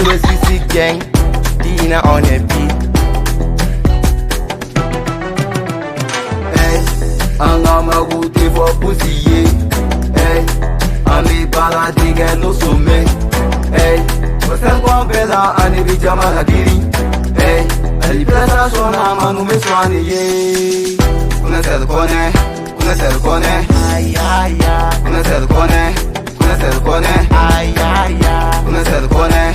Désolé si gang, Dina on est beat. Hey, anga magoute for pussy. Hey, ami balade gen no sommet. Hey, você compela ani bijama la diri. Hey, ali plata sona manu me swani ye. Kuna sel kone, ay ay ay. Kuna sel kone, ay ay ay. Kuna sel kone,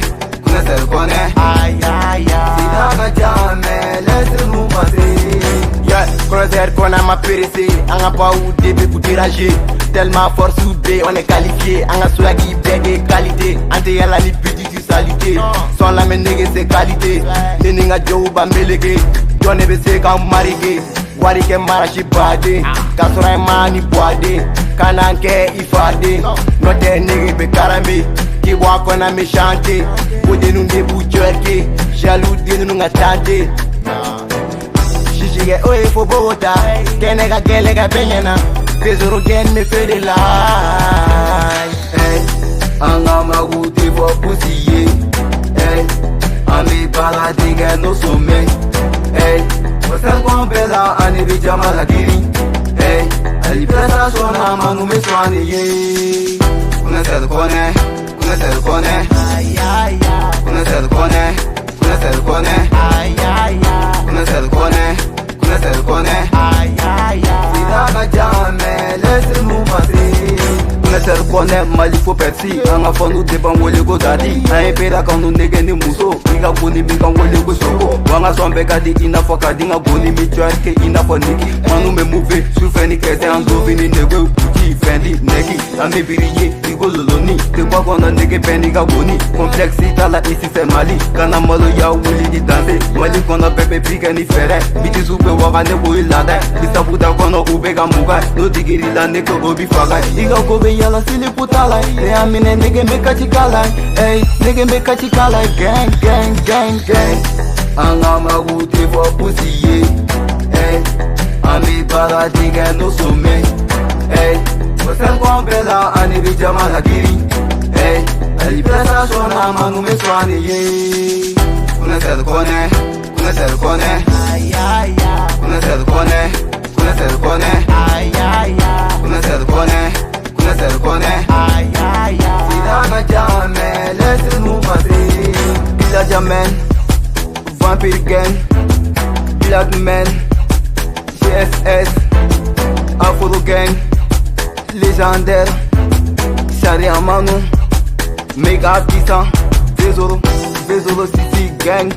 ay ay ay. Sida ka jame, laisse nous passer. Yeah, croisière qu'on a ma périssé, on a pas où début pour déranger. Tellement fort soudé, on est qualifié, on a swaggy, bégé, qualité. Ante yala ni petite salité, sans la menege c'est qualité. Neninga joe bambelege, Johnny bese kam marige. Wari ke marashi bade, kasura mani boade. Kananke ifade, note nege be karame. Ki wakona me chante, kode nunge bujoke. Jaloux de nunga tante. Shishige oe fo Bogota, kenega gelega benyana. Pesoro gen me fait de l'ail. Hey, anga magoute for pussy. Hey, ami balade gen no sommet. Hey, você compela ani bijama la diri. Hey, ali presa sona manu me swani ye. Kuna sel kone, ay ay ay. Kuna sel kone, ay ay ay. Kuna sel kone, ay ay ay. Sida ka jame, laisse nous passer. Kuna sel kone, mali fo persi. Anga fonu deban wole go dadi. Aye pera kanu nege ni muso. Iga goni mi kan wole go soko. Wanga sombe gadi ina foka dinga goni mi chwarke ina fo niki. Manu me move, surfeni kese andovi ni nego puti fendi neki. Ame biriye, igo loloni. Te kwa kona nege peni ga goni. Complexita la isi se mali. Kana malo ya wuli di danse. Mali kona pepe pika ni fere. Biti supe waka ne boi lada. Bisa puta kona ube ga mugai. No digiri la neko obi fagai. Iga gobe yala sili putalai. Te amine nege meka chikalai. Hey, nege meka chikalai. Gang, gang, gang, gang. Anga magoute for pussy. Hey, ami balade gen no sommet. Hey, você compela ani bijama la diri. Hey, ali presa sona manu me swani ye. Kuna sel kone, ay ay ay. Kuna sel kone, ay ay ay. Kuna sel kone, ay ay ay. Sida ka jame, laisse nous passer. Village Amen, Vampire Gang, Black Man, GSS, Afro Gang, légendaire, Sharia Manu, méga puissant, Vezoro, City Gang.